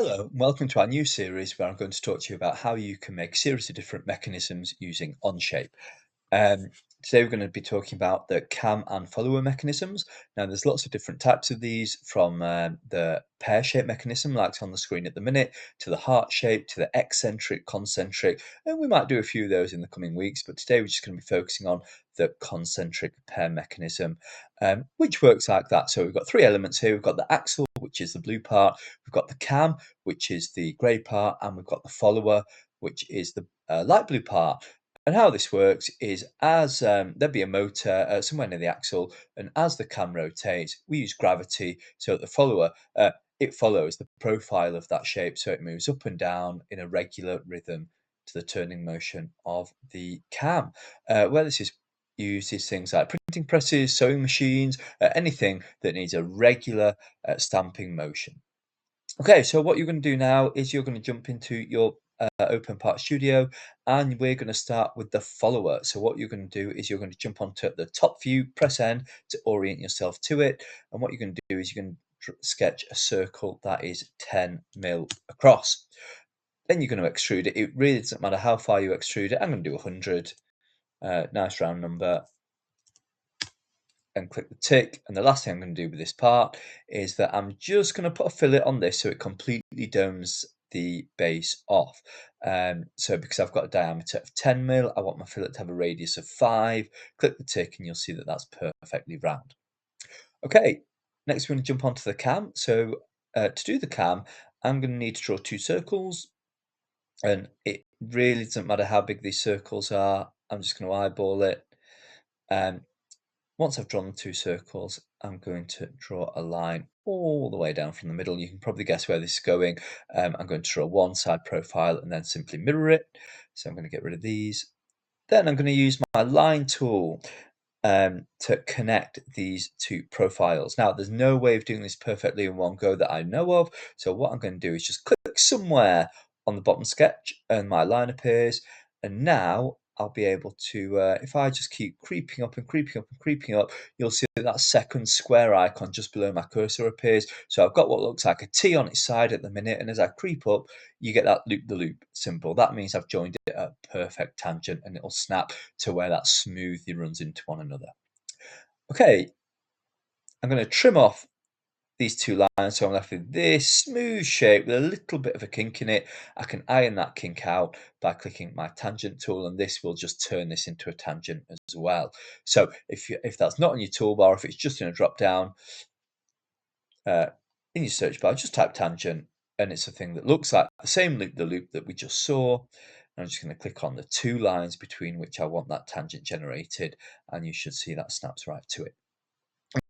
Hello, and welcome to our new series where I'm going to talk to you about how you can make a series of different mechanisms using Onshape. Um, Today we're going to be talking about the cam and follower mechanisms. Now there's lots of different types of these, from the pear-shaped mechanism like on the screen at the minute, to the heart shape, to the eccentric, concentric, and we might do a few of those in the coming weeks, but today we're just going to be focusing on the concentric pear mechanism, which works like that. So we've got three elements here. We've got the axle, which is the blue part, we've got the cam, which is the grey part, and we've got the follower, which is the light blue part. And how this works is as there'll be a motor somewhere near the axle, and as the cam rotates, we use gravity so that the follower it follows the profile of that shape, so it moves up and down in a regular rhythm to the turning motion of the cam. Where this is used is things like printing presses, sewing machines, anything that needs a regular stamping motion. Okay, so what you're going to do now is you're going to jump into your Open Part Studio, and we're going to start with the follower. So what you're going to do is you're going to jump onto the top view, press N to orient yourself to it. And what you're going to do is you're going to sketch a circle that is 10 mil across. Then you're going to extrude it. It really doesn't matter how far you extrude it. I'm going to do 100, nice round number, and click the tick. And the last thing I'm going to do with this part is that I'm just going to put a fillet on this so it completely domes the base off. So because I've got a diameter of 10 mil, I want my fillet to have a radius of 5. Click the tick and you'll see that that's perfectly round. Okay, next we're going to jump onto the cam. So to do the cam, I'm going to need to draw two circles, and it really doesn't matter how big these circles are. I'm just going to eyeball it. Um, Once I've drawn the two circles, I'm going to draw a line all the way down from the middle. You can probably guess where this is going. I'm going to draw one side profile and then simply mirror it. So I'm going to get rid of these. Then I'm going to use my line tool to connect these two profiles. Now, there's no way of doing this perfectly in one go that I know of. So what I'm going to do is just click somewhere on the bottom sketch and my line appears. And now I'll be able to, if I just keep creeping up and creeping up and creeping up, you'll see that that second square icon just below my cursor appears. So I've got what looks like a T on its side at the minute. And as I creep up, you get that loop the loop symbol. That means I've joined it at a perfect tangent, and it'll snap to where that smoothly runs into one another. Okay, I'm going to trim off these two lines, so I'm left with this smooth shape with a little bit of a kink in it. I can iron that kink out by clicking my tangent tool, and this will just turn this into a tangent as well. So if that's not on your toolbar, if it's just in a drop down in your search bar, just type tangent, and it's a thing that looks like the same loop the loop that we just saw. I'm just going to click on the two lines between which I want that tangent generated, and you should see that snaps right to it.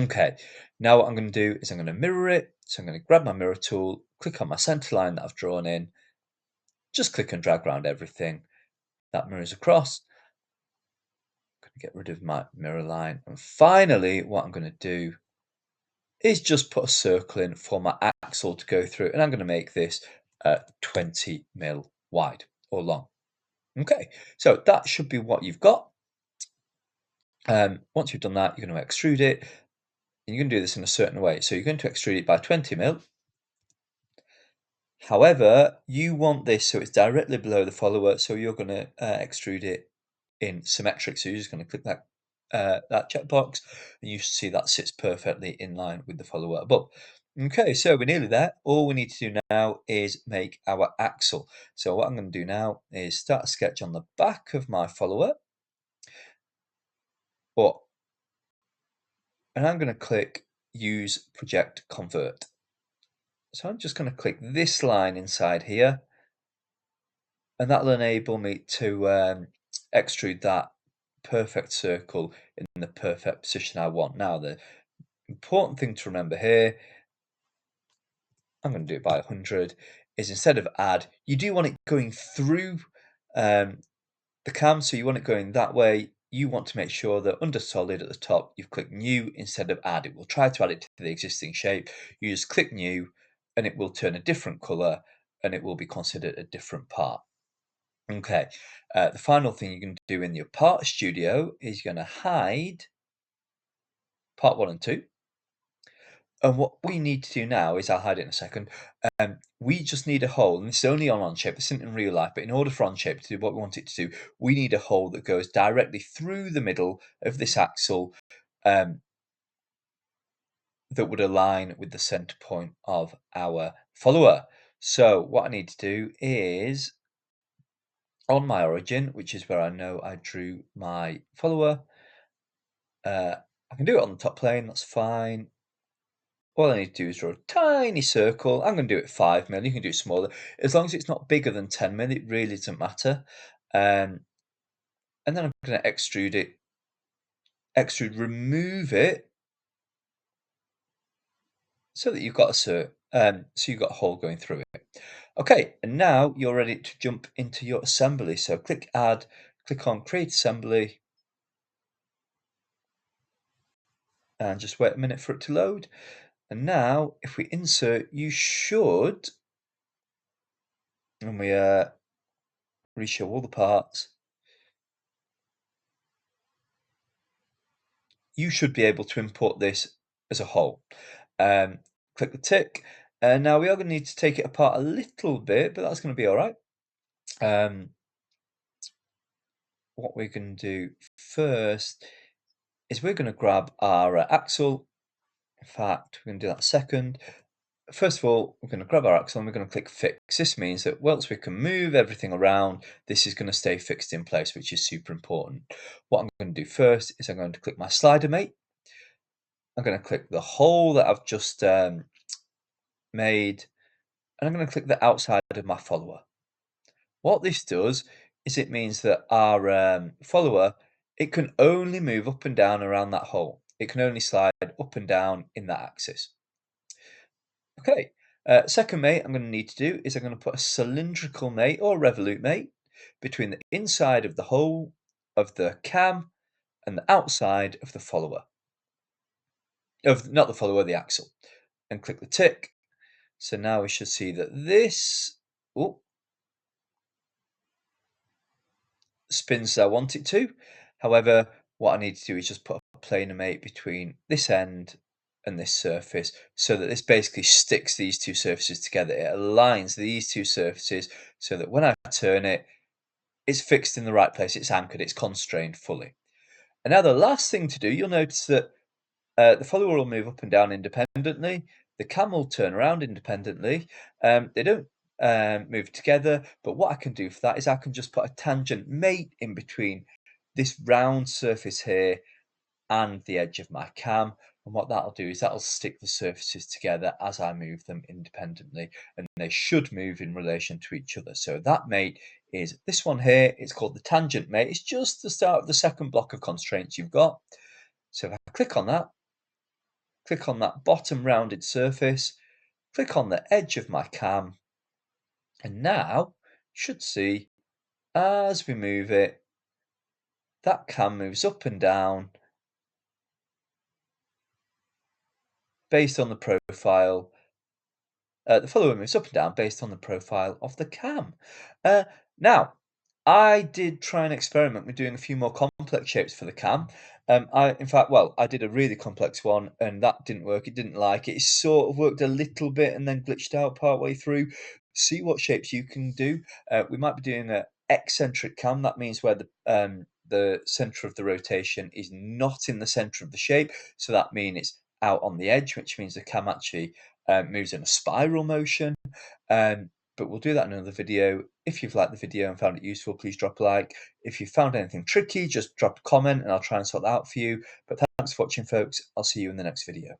Okay, now what I'm going to do is I'm going to mirror it. So I'm going to grab my mirror tool, click on my center line that I've drawn in, just click and drag around everything. That mirrors across. I'm going to get rid of my mirror line. And finally, what I'm going to do is just put a circle in for my axle to go through. And I'm going to make this 20 mil wide or long. Okay, so that should be what you've got. Once you've done that, you're going to extrude it. And you're going to do this in a certain way. So you're going to extrude it by 20 mil. However, you want this so it's directly below the follower, so you're going to extrude it in symmetric. So you're just going to click that checkbox, and you see that sits perfectly in line with the follower above. Okay, so we're nearly there. All we need to do now is make our axle. So what I'm going to do now is start a sketch on the back of my follower, and I'm going to click Use Project Convert. So I'm just going to click this line inside here, and that'll enable me to extrude that perfect circle in the perfect position I want. Now, the important thing to remember here, I'm going to do it by 100, is instead of add, you do want it going through the cam, so you want it going that way. You want to make sure that under solid at the top, you've clicked new instead of add. It will try to add it to the existing shape. You just click new, and it will turn a different color, and it will be considered a different part. Okay, the final thing you're going to do in your part studio is you're going to hide part 1 and 2. And what we need to do now is, I'll hide it in a second. We just need a hole, and this is only on Onshape. This isn't in real life, but in order for Onshape to do what we want it to do, we need a hole that goes directly through the middle of this axle, um, that would align with the center point of our follower. So what I need to do is, on my origin, which is where I know I drew my follower, I can do it on the top plane, that's fine. All I need to do is draw a tiny circle. I'm going to do it 5 mil. You can do it smaller. As long as it's not bigger than 10 mil, it really doesn't matter. And then I'm going to extrude it, remove it, so that you've got so you've got a hole going through it. Okay, and now you're ready to jump into your assembly. So click Add, click on Create Assembly, and just wait a minute for it to load. And now, if we insert, you should, and we reshow all the parts, you should be able to import this as a whole. Click the tick. And now we are going to need to take it apart a little bit, but that's going to be all right. What we're going to do first is we're going to grab our axle. In fact, we're going to do that second. First of all, we're going to grab our axle and we're going to click Fix. This means that whilst we can move everything around, this is going to stay fixed in place, which is super important. What I'm going to do first is I'm going to click my slider mate. I'm going to click the hole that I've just made, and I'm going to click the outside of my follower. What this does is it means that our follower, it can only move up and down around that hole. It can only slide up and down in that axis. Okay, second mate I'm going to need to do is I'm going to put a cylindrical mate or revolute mate between the inside of the hole of the cam and the outside of the follower. Not the follower, the axle. And click the tick. So now we should see that this spins as I want it to. However, what I need to do is just put a planar mate between this end and this surface, so that this basically sticks these two surfaces together. It aligns these two surfaces so that when I turn it, it's fixed in the right place, it's anchored, it's constrained fully. And now the last thing to do, you'll notice that the follower will move up and down independently. The cam will turn around independently. They don't move together, but what I can do for that is I can just put a tangent mate in between this round surface here and the edge of my cam. And what that'll do is that'll stick the surfaces together as I move them independently, and they should move in relation to each other. So that mate is this one here. It's called the tangent mate. It's just the start of the second block of constraints you've got. So if I click on that bottom rounded surface, click on the edge of my cam, and now you should see as we move it, that cam moves up and down based on the profile. The follower moves up and down based on the profile of the cam. Now, I did try and experiment with doing a few more complex shapes for the cam. I did a really complex one, and that didn't work. It didn't like it. It sort of worked a little bit and then glitched out partway through. See what shapes you can do. We might be doing an eccentric cam. That means where the center of the rotation is not in the center of the shape. So that means it's out on the edge, which means the cam actually moves in a spiral motion. But we'll do that in another video. If you've liked the video and found it useful, please drop a like. If you found anything tricky, just drop a comment and I'll try and sort that out for you. But thanks for watching, folks. I'll see you in the next video.